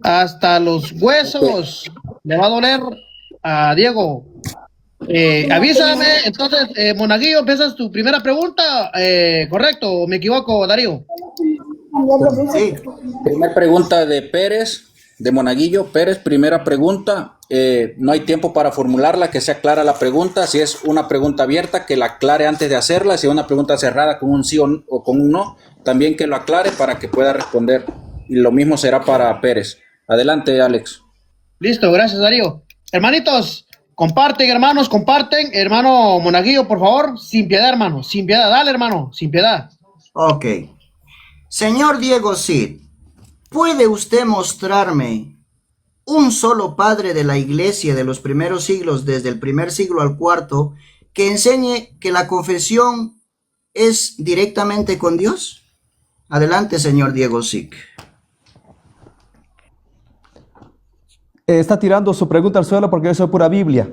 Hasta los huesos. Le va a doler a Diego. Avísame, entonces, Monaguillo, empiezas tu primera pregunta. ¿Correcto o me equivoco, Darío? Sí. Primera pregunta de Pérez, de Monaguillo. Pérez, primera pregunta. No hay tiempo para formularla, que sea clara la pregunta. Si es una pregunta abierta, que la aclare antes de hacerla. Si es una pregunta cerrada con un sí o con un no, también que lo aclare para que pueda responder. Y lo mismo será para Pérez. Adelante, Alex. Listo, gracias, Darío. Hermanitos, comparten, hermanos, comparten. Hermano Monaguillo, por favor, sin piedad, hermano, sin piedad. Dale, hermano, sin piedad. Ok. Señor Diego Cid, ¿puede usted mostrarme un solo padre de la iglesia de los primeros siglos, desde el primer siglo al cuarto, que enseñe que la confesión es directamente con Dios? Adelante, señor Diego Cid. Está tirando su pregunta al suelo porque yo soy pura Biblia.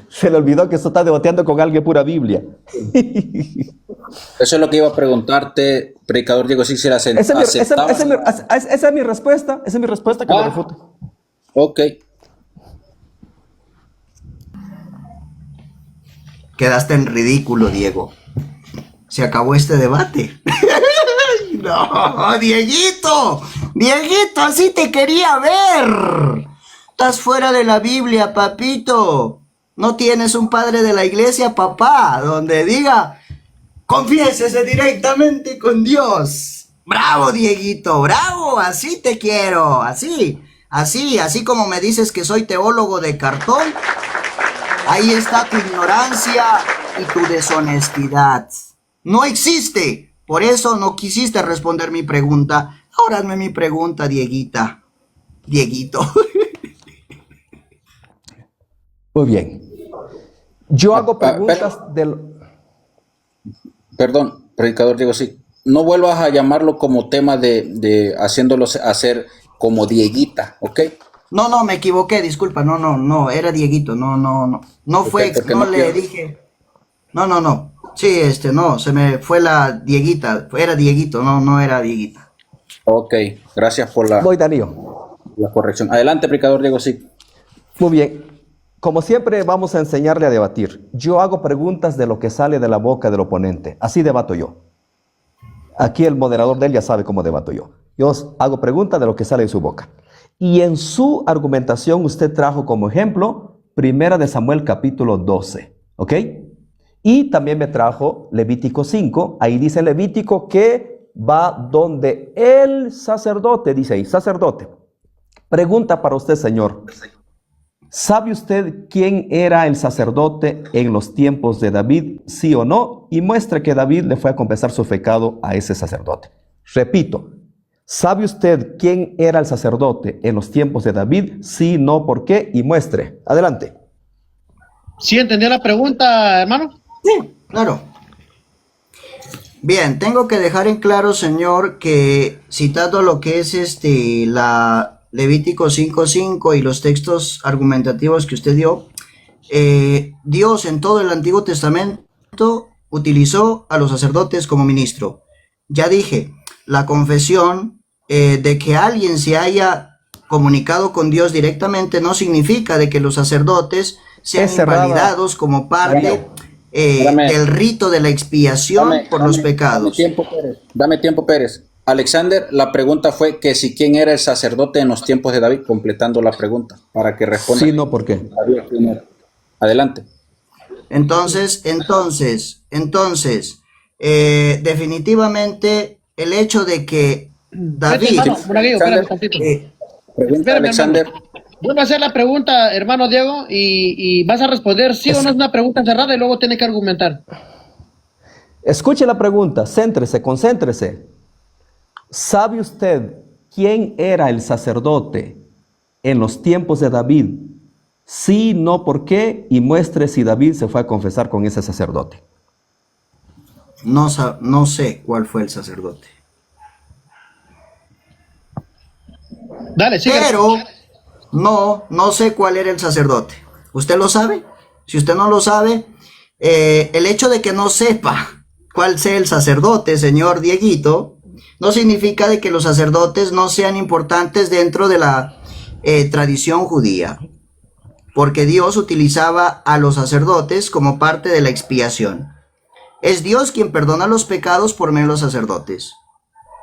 Se le olvidó que eso está debatiendo con alguien pura Biblia. Eso es lo que iba a preguntarte, predicador Diego, si la aceptaba. Esa es mi respuesta. Esa es mi respuesta que me refute. Ok. Quedaste en ridículo, Diego. Se acabó este debate. No, Dieguito. Dieguito, así te quería ver. Estás fuera de la Biblia, papito. No tienes un padre de la iglesia, papá, donde diga, confiésese directamente con Dios. Bravo, Dieguito, bravo, así te quiero, así como me dices que soy teólogo de cartón. Ahí está tu ignorancia y tu deshonestidad. No existe. Por eso no quisiste responder mi pregunta. Ahora hazme mi pregunta, Dieguita. Dieguito. Muy bien. Yo hago preguntas del... Perdón, predicador Diego, sí. No vuelvas a llamarlo como tema de haciéndolo hacer como Dieguita, ¿ok? No, me equivoqué, disculpa. No, era Dieguito. No fue, no le dije. No. Sí, no, se me fue la Dieguita. Era Dieguito, no era Dieguita. Ok, gracias por la corrección. Adelante, predicador Diego, sí. Muy bien. Como siempre, vamos a enseñarle a debatir. Yo hago preguntas de lo que sale de la boca del oponente. Así debato yo. Aquí el moderador de él ya sabe cómo debato yo. Yo hago preguntas de lo que sale de su boca. Y en su argumentación usted trajo como ejemplo Primera de Samuel capítulo 12. ¿Ok? Y también me trajo Levítico 5. Ahí dice Levítico que va donde el sacerdote, dice ahí, sacerdote. Pregunta para usted, señor. ¿Sabe usted quién era el sacerdote en los tiempos de David, sí o no? Y muestre que David le fue a confesar su pecado a ese sacerdote. Repito, ¿sabe usted quién era el sacerdote en los tiempos de David, sí, no, por qué? Y muestre. Adelante. ¿Sí entendió la pregunta, hermano? Sí, claro. Bien, tengo que dejar en claro, señor, que citando lo que es la Levítico 5:5 y los textos argumentativos que usted dio, Dios en todo el Antiguo Testamento utilizó a los sacerdotes como ministro. Ya dije, la confesión de que alguien se haya comunicado con Dios directamente no significa de que los sacerdotes sean invalidados como parte del rito de la expiación por los pecados. Dame tiempo, Pérez. Alexander, la pregunta fue que si quién era el sacerdote en los tiempos de David, completando la pregunta, para que responda. Sí, no, ¿por qué? Adelante. Entonces, definitivamente el hecho de que David... Pregunta, Alexander. Vuelvo a hacer la pregunta, hermano Diego, y vas a responder sí o no, es una pregunta cerrada y luego tiene que argumentar. Escuche la pregunta, céntrese, concéntrese. ¿Sabe usted quién era el sacerdote en los tiempos de David? Sí, no, ¿por qué? Y muestre si David se fue a confesar con ese sacerdote. No sé cuál fue el sacerdote. Dale, sigue. Pero no sé cuál era el sacerdote. ¿Usted lo sabe? Si usted no lo sabe, el hecho de que no sepa cuál sea el sacerdote, señor Dieguito, no significa de que los sacerdotes no sean importantes dentro de la tradición judía, porque Dios utilizaba a los sacerdotes como parte de la expiación. Es Dios quien perdona los pecados por medio de los sacerdotes.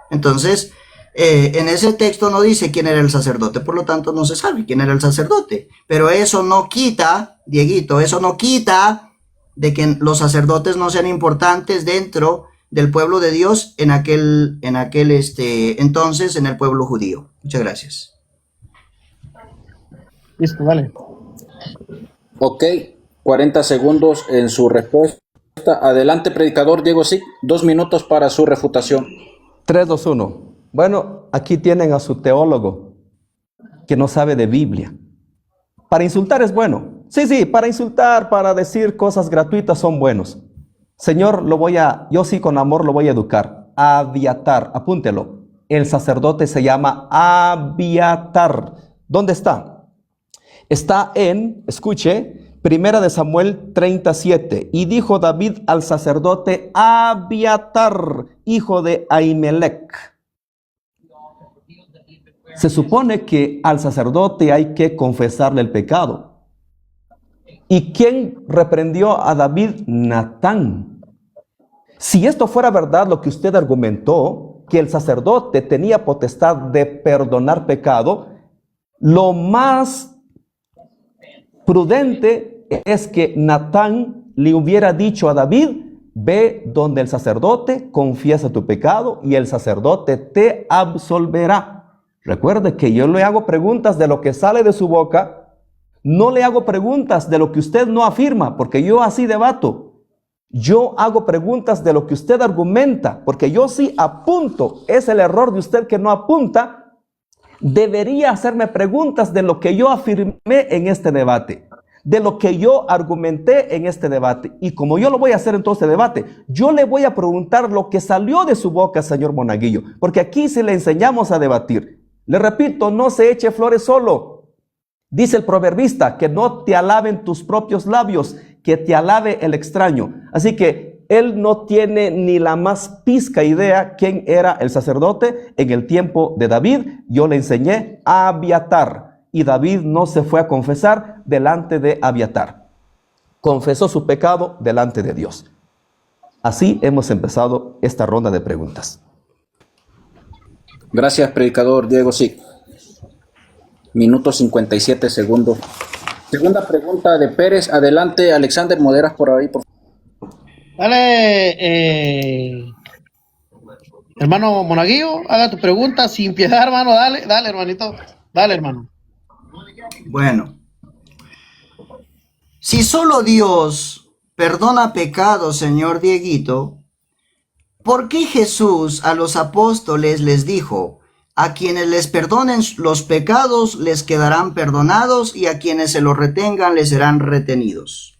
Entonces, en ese texto no dice quién era el sacerdote, por lo tanto no se sabe quién era el sacerdote. Pero eso no quita, Dieguito, eso no quita de que los sacerdotes no sean importantes dentro del pueblo de Dios en aquel entonces, en el pueblo judío. Muchas gracias. Listo, vale. Ok, 40 segundos en su respuesta. Adelante, predicador Diego Sic, 2 minutos para su refutación. 3, 2, 1. Bueno, aquí tienen a su teólogo que no sabe de Biblia. Para insultar es bueno. Sí, para insultar, para decir cosas gratuitas son buenos. Señor, yo sí con amor lo voy a educar. Abiatar, apúntelo. El sacerdote se llama Abiatar. ¿Dónde está? Está en, escuche, 1 Samuel 37. Y dijo David al sacerdote Abiatar, hijo de Ahimelech. Se supone que al sacerdote hay que confesarle el pecado. ¿Y quién reprendió a David? Natán. Si esto fuera verdad lo que usted argumentó, que el sacerdote tenía potestad de perdonar pecado, lo más prudente es que Natán le hubiera dicho a David: ve donde el sacerdote, confiesa tu pecado y el sacerdote te absolverá. Recuerde que yo le hago preguntas de lo que sale de su boca, no le hago preguntas de lo que usted no afirma, porque yo así debato. Yo hago preguntas de lo que usted argumenta, porque yo sí apunto. Es el error de usted que no apunta. Debería hacerme preguntas de lo que yo afirmé en este debate, de lo que yo argumenté en este debate. Y como yo lo voy a hacer en todo este debate, yo le voy a preguntar lo que salió de su boca, señor Monaguillo, porque aquí sí le enseñamos a debatir. Le repito, no se eche flores solo. Dice el proverbista que no te alaben tus propios labios, que te alabe el extraño. Así que él no tiene ni la más pizca idea quién era el sacerdote en el tiempo de David. Yo le enseñé a Abiatar y David no se fue a confesar delante de Abiatar. Confesó su pecado delante de Dios. Así hemos empezado esta ronda de preguntas. Gracias, predicador Diego Sic. Minuto 57 segundos. Segunda pregunta de Pérez. Adelante, Alexander, moderas por ahí, por favor. Dale, hermano Monaguillo, haga tu pregunta sin piedad, hermano. Dale, hermanito. Dale, hermano. Bueno, si solo Dios perdona pecados, señor Dieguito, ¿por qué Jesús a los apóstoles les dijo: a quienes les perdonen los pecados les quedarán perdonados y a quienes se los retengan les serán retenidos?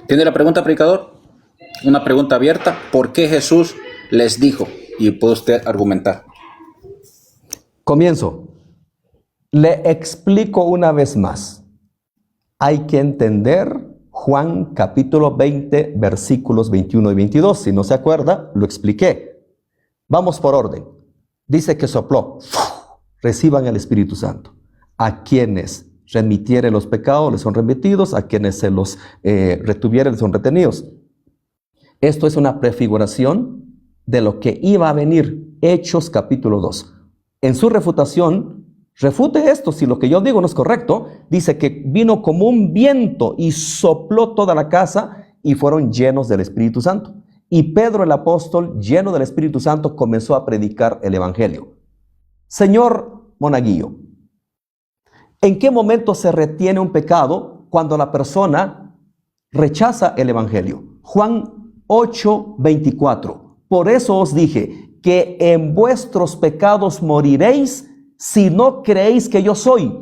¿Tiene la pregunta, predicador? Una pregunta abierta. ¿Por qué Jesús les dijo? Y puede usted argumentar. Comienzo. Le explico una vez más. Hay que entender Juan capítulo 20, versículos 21 y 22. Si no se acuerda, lo expliqué. Vamos por orden. Dice que sopló. Reciban el Espíritu Santo. A quienes remitieren los pecados les son remitidos, a quienes se los retuvieren les son retenidos. Esto es una prefiguración de lo que iba a venir. Hechos capítulo 2. En su refutación, refute esto. Si lo que yo digo no es correcto, dice que vino como un viento y sopló toda la casa y fueron llenos del Espíritu Santo. Y Pedro el apóstol, lleno del Espíritu Santo, comenzó a predicar el Evangelio. Señor Monaguillo, ¿en qué momento se retiene un pecado? Cuando la persona rechaza el Evangelio. Juan 8:24. Por eso os dije que en vuestros pecados moriréis si no creéis que yo soy.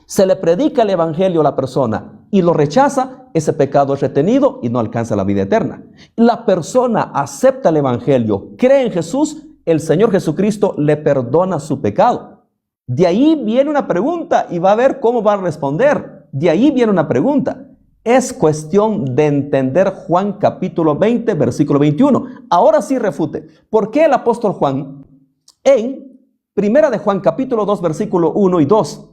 Se le predica el Evangelio a la persona y lo rechaza, ese pecado es retenido y no alcanza la vida eterna. La persona acepta el Evangelio, cree en Jesús, el Señor Jesucristo le perdona su pecado. De ahí viene una pregunta y va a ver cómo va a responder. De ahí viene una pregunta. Es cuestión de entender Juan capítulo 20, versículo 21. Ahora sí refute. ¿Por qué el apóstol Juan en Primera de Juan capítulo 2, versículo 1 y 2?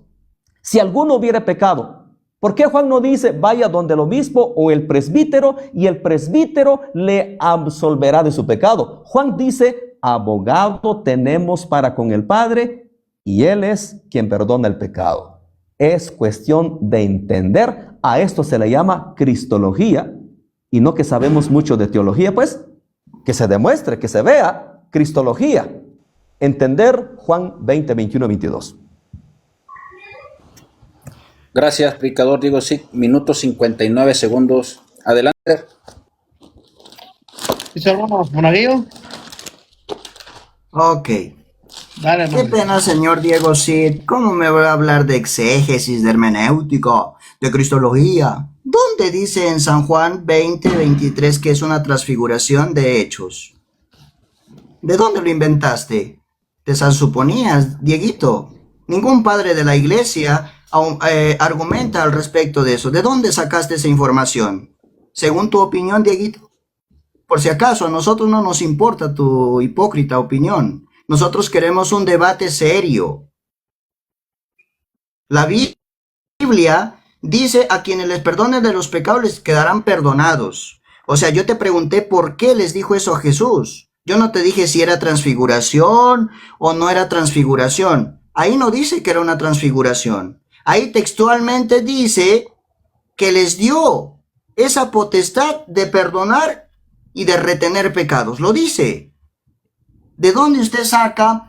Si alguno hubiere pecado, ¿por qué Juan no dice vaya donde el obispo o el presbítero y el presbítero le absolverá de su pecado? Juan dice, abogado tenemos para con el Padre y Él es quien perdona el pecado. Es cuestión de entender. A esto se le llama cristología, y no que sabemos mucho de teología, pues que se demuestre, que se vea cristología. Entender Juan 20, 21, 22. Gracias, predicador Diego Sic. Minuto 59 segundos. Adelante. Dice hermano Monaguillo. Ok. Dale, Qué hermano. pena, señor Diego Cid. ¿Cómo me voy a hablar de exégesis, de hermenéutica, de cristología? ¿Dónde dice en San Juan 20, 23 que es una transfiguración de hechos? ¿De dónde lo inventaste? ¿Te suponías, Dieguito? Ningún padre de la iglesia argumenta al respecto de eso. ¿De dónde sacaste esa información? Según tu opinión, Dieguito. Por si acaso, a nosotros no nos importa tu hipócrita opinión. Nosotros queremos un debate serio. La Biblia dice a quienes les perdonen de los pecados les quedarán perdonados. O sea, yo te pregunté por qué les dijo eso a Jesús. Yo no te dije si era transfiguración o no era transfiguración. Ahí no dice que era una transfiguración. Ahí textualmente dice que les dio esa potestad de perdonar y de retener pecados. Lo dice. ¿De dónde usted saca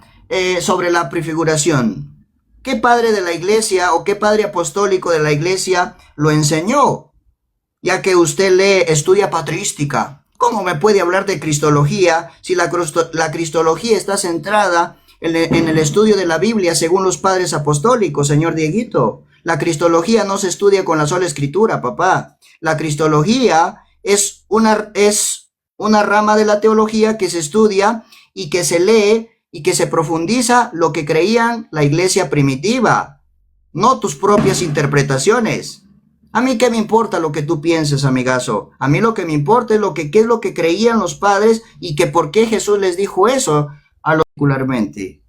sobre la prefiguración? ¿Qué padre de la iglesia o qué padre apostólico de la iglesia lo enseñó? Ya que usted estudia patrística. ¿Cómo me puede hablar de cristología si la cristología está centrada en el estudio de la Biblia según los padres apostólicos, señor Dieguito? La cristología no se estudia con la sola escritura, papá. La cristología es una rama de la teología que se estudia y que se lee y que se profundiza lo que creían la iglesia primitiva, no tus propias interpretaciones. A mí qué me importa lo que tú pienses, amigazo. A mí lo que me importa es qué es lo que creían los padres y que por qué Jesús les dijo eso a lo particularmente.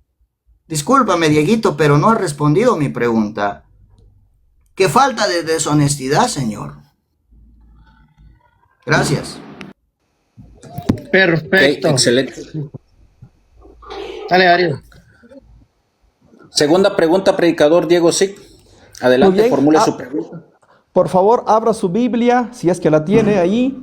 Discúlpame, Dieguito, pero no has respondido mi pregunta. Qué falta de deshonestidad, señor. Gracias. Perfecto. Okay, excelente. Dale, Darío. Segunda pregunta, predicador Diego Sic. Adelante, formule su pregunta. Por favor, abra su Biblia, si es que la tiene ahí.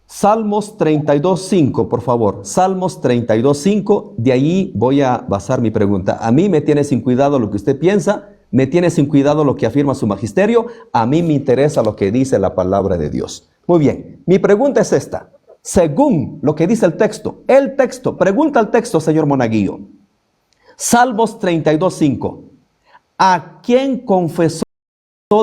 Salmos 32:5, por favor. Salmos 32:5. De ahí voy a basar mi pregunta. A mí me tiene sin cuidado lo que usted piensa, me tiene sin cuidado lo que afirma su magisterio. A mí me interesa lo que dice la palabra de Dios. Muy bien, mi pregunta es esta. Según lo que dice el texto, pregunta el texto, señor Monaguillo. Salmos 32:5. ¿A quién confesó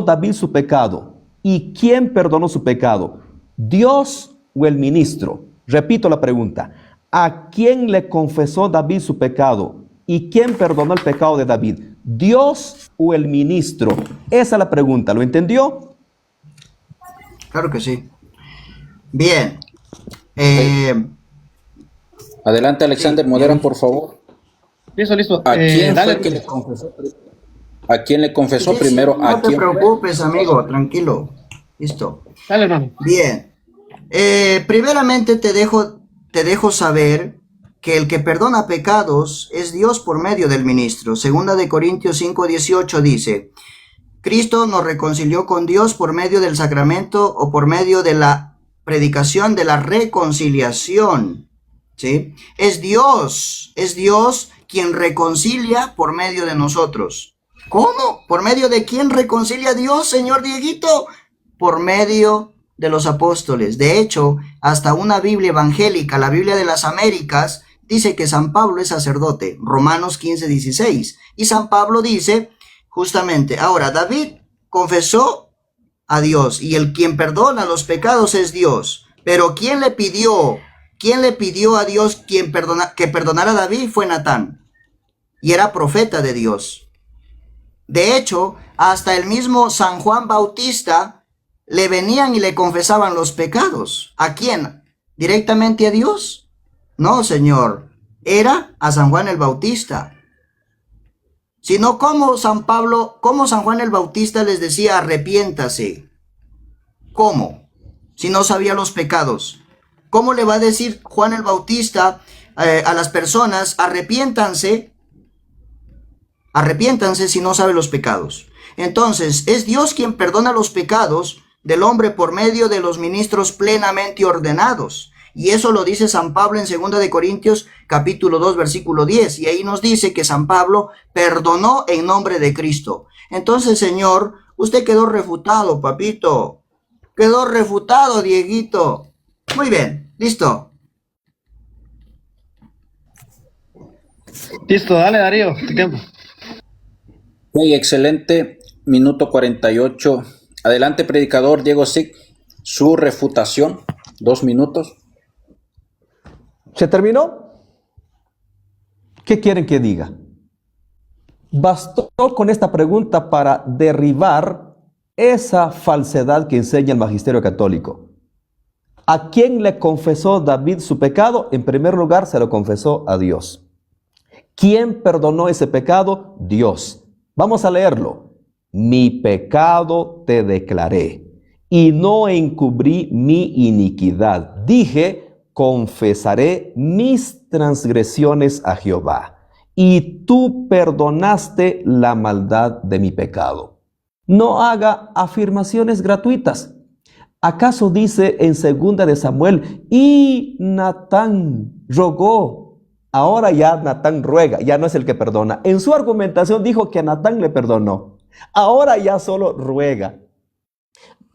David su pecado? ¿Y quién perdonó su pecado? ¿Dios o el ministro? Repito la pregunta. ¿A quién le confesó David su pecado? ¿Y quién perdonó el pecado de David? ¿Dios o el ministro? Esa es la pregunta. ¿Lo entendió? Claro que sí. Bien. Adelante, Alexander, moderan, por favor. Listo. ¿A quién dale. fue que le confesó? ¿A quién le confesó primero? No ¿A te quién? preocupes, amigo, tranquilo. Listo. Dale, hermano. Bien. Primeramente te dejo saber que el que perdona pecados es Dios por medio del ministro. Segunda de Corintios 5:18 dice, Cristo nos reconcilió con Dios por medio del sacramento o por medio de la predicación de la reconciliación. ¿Sí? Es Dios quien reconcilia por medio de nosotros. ¿Cómo? ¿Por medio de quién reconcilia a Dios, señor Dieguito? Por medio de los apóstoles. De hecho, hasta una Biblia evangélica, la Biblia de las Américas, dice que San Pablo es sacerdote. Romanos 15:16. Y San Pablo dice, justamente, ahora David confesó a Dios y quien perdona los pecados es Dios. Pero ¿quién le pidió a Dios que perdonara a David? Fue Natán. Y era profeta de Dios. De hecho, hasta el mismo San Juan Bautista le venían y le confesaban los pecados. ¿A quién? ¿Directamente a Dios? No, Señor. Era a San Juan el Bautista. Sino como San Juan el Bautista les decía, arrepiéntase. ¿Cómo? Si no sabía los pecados. ¿Cómo le va a decir Juan el Bautista a las personas, arrepiéntanse si no sabe los pecados? Entonces, es Dios quien perdona los pecados del hombre por medio de los ministros plenamente ordenados. Y eso lo dice San Pablo en 2 de Corintios capítulo 2 versículo 10. Y ahí nos dice que San Pablo perdonó en nombre de Cristo. Entonces, Señor, usted quedó refutado, papito. Quedó refutado, Dieguito. Muy bien, listo. Listo, dale, Darío, tu tiempo. Muy excelente. Minuto 48. Adelante, predicador Diego Sic. Su refutación. 2 minutos. ¿Se terminó? ¿Qué quieren que diga? Bastó con esta pregunta para derribar esa falsedad que enseña el magisterio católico. ¿A quién le confesó David su pecado? En primer lugar, se lo confesó a Dios. ¿Quién perdonó ese pecado? Dios. Vamos a leerlo. Mi pecado te declaré, y no encubrí mi iniquidad. Dije, confesaré mis transgresiones a Jehová, y tú perdonaste la maldad de mi pecado. No haga afirmaciones gratuitas. ¿Acaso dice en 2 de Samuel, y Natán rogó? Ahora ya Natán ruega, ya no es el que perdona. En su argumentación dijo que a Natán le perdonó. Ahora ya solo ruega.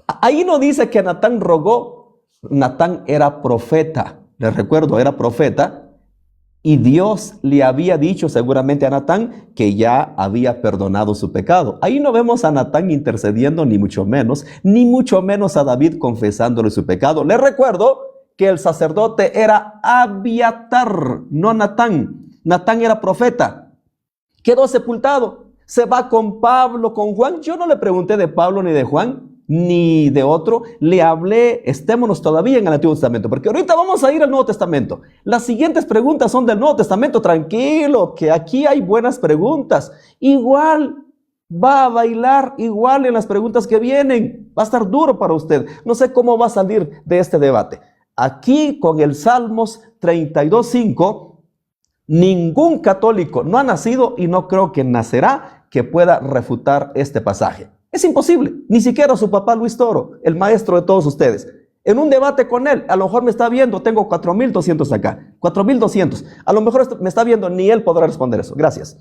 Ahí no dice que Natán rogó. Natán era profeta. Les recuerdo, era profeta. Y Dios le había dicho seguramente a Natán que ya había perdonado su pecado. Ahí no vemos a Natán intercediendo, ni mucho menos a David confesándole su pecado. Les recuerdo que el sacerdote era Abiatar, no Natán. Natán era profeta. Quedó sepultado. Se va con Pablo, con Juan. Yo no le pregunté de Pablo ni de Juan, ni de otro. Le hablé, estémonos todavía en el Antiguo Testamento, porque ahorita vamos a ir al Nuevo Testamento. Las siguientes preguntas son del Nuevo Testamento. Tranquilo, que aquí hay buenas preguntas. Igual va a bailar, igual en las preguntas que vienen. Va a estar duro para usted. No sé cómo va a salir de este debate. Aquí con el Salmos 32:5, ningún católico no ha nacido y no creo que nacerá que pueda refutar este pasaje. Es imposible, ni siquiera su papá Luis Toro, el maestro de todos ustedes. En un debate con él, a lo mejor me está viendo, tengo 4,200 acá, 4,200. A lo mejor me está viendo, ni él podrá responder eso. Gracias.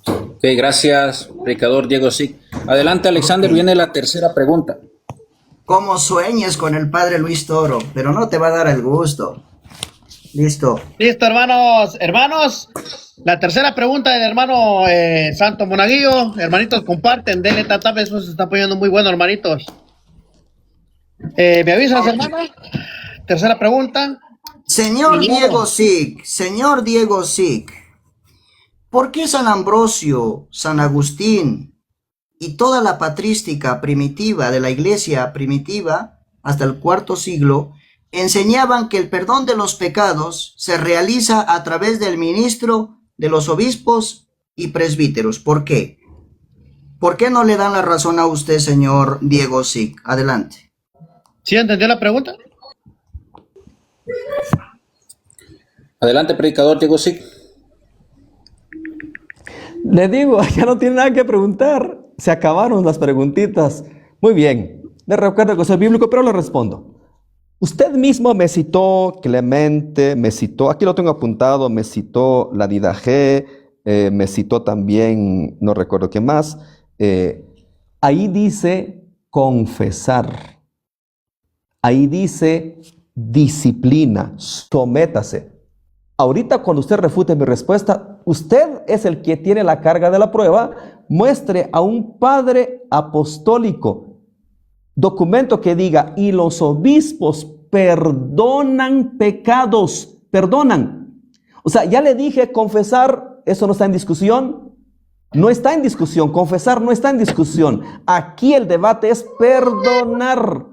Ok, gracias, predicador Diego Sic. Adelante, Alexander, viene la tercera pregunta. Como sueñes con el padre Luis Toro, pero no te va a dar el gusto. Listo. Listo, hermanos. Hermanos, la tercera pregunta del hermano Santo Monaguillo. Hermanitos, comparten, denle tap, eso se está poniendo muy bueno, hermanitos. ¿Me avisas, hermano? Tercera pregunta. Señor Diego Sic, ¿por qué San Ambrosio, San Agustín y toda la patrística primitiva de la iglesia primitiva, hasta el IV siglo, enseñaban que el perdón de los pecados se realiza a través del ministro de los obispos y presbíteros? ¿Por qué? ¿Por qué no le dan la razón a usted, señor Diego Sic? Adelante. ¿Sí entendió la pregunta? Adelante, predicador Diego Sic. Le digo, ya no tiene nada que preguntar. Se acabaron las preguntitas. Muy bien. Le recuerdo que soy bíblico, pero le respondo. Usted mismo me citó Clemente, me citó, aquí lo tengo apuntado, me citó la Didache, me citó también, no recuerdo qué más. Ahí dice confesar. Ahí dice disciplina, sométase. Ahorita cuando usted refute mi respuesta, usted es el que tiene la carga de la prueba. Muestre a un padre apostólico, documento que diga, y los obispos perdonan pecados, perdonan. O sea, ya le dije confesar, eso no está en discusión. No está en discusión, confesar no está en discusión. Aquí el debate es perdonar.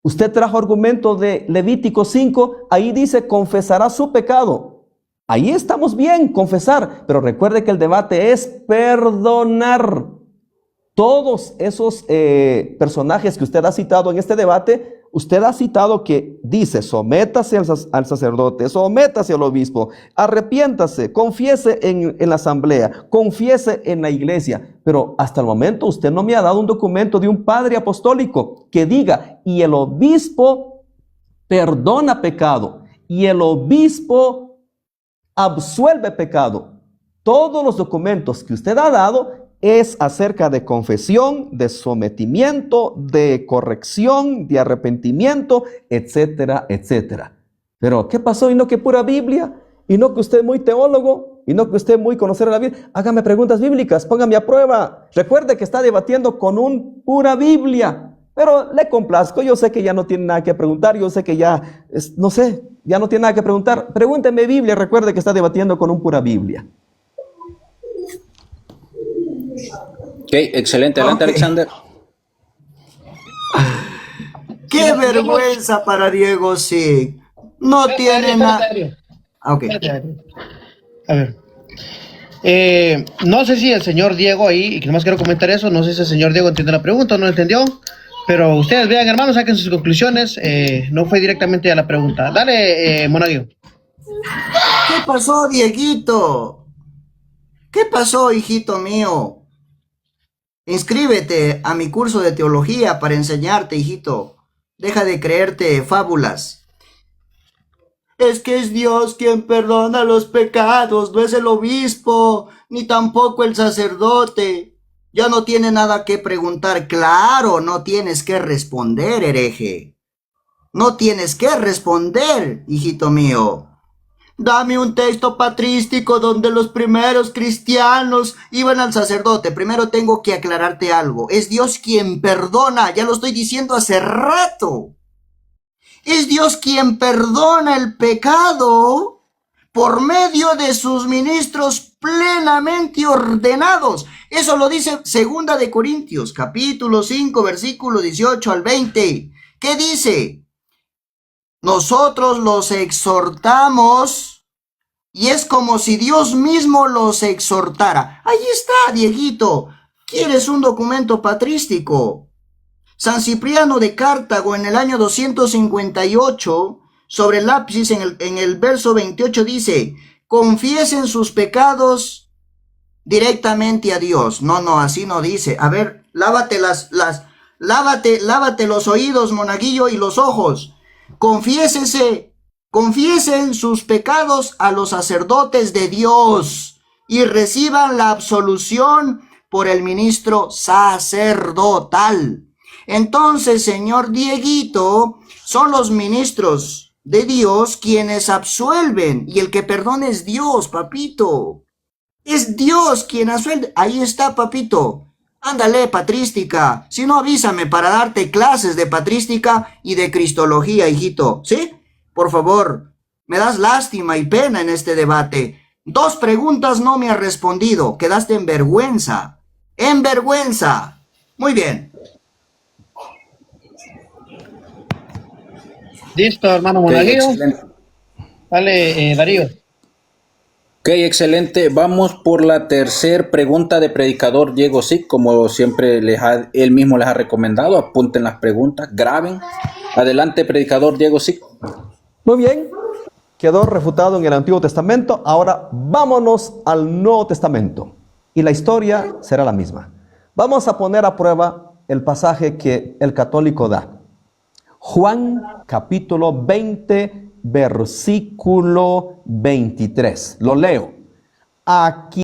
Usted trajo argumento de Levítico 5, ahí dice confesará su pecado. Ahí estamos bien, confesar, pero recuerde que el debate es perdonar. Todos esos personajes que usted ha citado en este debate, usted ha citado que dice, sométase al sacerdote, sométase al obispo, arrepiéntase, confiese en la asamblea, confiese en la iglesia. Pero hasta el momento usted no me ha dado un documento de un padre apostólico que diga, y el obispo perdona pecado, y el obispo absuelve pecado. Todos los documentos que usted ha dado es acerca de confesión, de sometimiento, de corrección, de arrepentimiento, etcétera, etcétera. Pero, ¿qué pasó? ¿Y no que pura Biblia? ¿Y no que usted es muy teólogo? ¿Y no que usted es muy conocer la Biblia? Hágame preguntas bíblicas, póngame a prueba. Recuerde que está debatiendo con un pura Biblia. Pero le complazco, yo sé que ya no tiene nada que preguntar, yo sé que ya, no sé, ya no tiene nada que preguntar. Pregúnteme Biblia, recuerde que está debatiendo con un pura Biblia. Ok, excelente. Adelante, Ok. Alexander. ¡Qué vergüenza para Diego, sí! No tiene nada. Ok. A ver. No sé si el señor Diego ahí, y que nomás quiero comentar eso, no sé si el señor Diego entiende la pregunta o no entendió, pero ustedes vean, hermanos, saquen sus conclusiones, no fue directamente a la pregunta. Dale, Monaguillo. ¿Qué pasó, Dieguito? ¿Qué pasó, hijito mío? Inscríbete a mi curso de teología para enseñarte, hijito. Deja de creerte fábulas. Es que es Dios quien perdona los pecados, no es el obispo, ni tampoco el sacerdote. Ya no tiene nada que preguntar. Claro, no tienes que responder, hereje. No tienes que responder, hijito mío. Dame un texto patrístico donde los primeros cristianos iban al sacerdote. Primero tengo que aclararte algo. Es Dios quien perdona, ya lo estoy diciendo hace rato. Es Dios quien perdona el pecado por medio de sus ministros plenamente ordenados. Eso lo dice 2 de Corintios, capítulo 5, versículo 18 al 20. ¿Qué dice? Nosotros los exhortamos y es como si Dios mismo los exhortara. Ahí está, Dieguito. ¿Quieres un documento patrístico? San Cipriano de Cartago en el año 258, sobre el ápice en el verso 28 dice, confiesen sus pecados directamente a Dios. No, así no dice. A ver, lávate los oídos, monaguillo, y los ojos. Confiesen sus pecados a los sacerdotes de Dios y reciban la absolución por el ministro sacerdotal. Entonces, señor Dieguito, son los ministros de Dios quienes absuelven y el que perdona es Dios, papito. Es Dios quien absuelve. Ahí está, papito. Ándale, patrística. Si no, avísame para darte clases de patrística y de cristología, hijito. ¿Sí? Por favor, me das lástima y pena en este debate. 2 preguntas no me has respondido. Quedaste en vergüenza. En vergüenza. Muy bien. Listo, hermano Ok, Monaguillo. excelente. Dale, Darío. Ok, excelente. Vamos por la tercera pregunta de predicador Diego Sic. Como siempre él mismo les ha recomendado, apunten las preguntas, graben. Adelante, predicador Diego Sic. Muy bien, quedó refutado en el Antiguo Testamento. Ahora vámonos al Nuevo Testamento y la historia será la misma. Vamos a poner a prueba el pasaje que el católico da. Juan capítulo 20, versículo 23. Lo leo. Aquí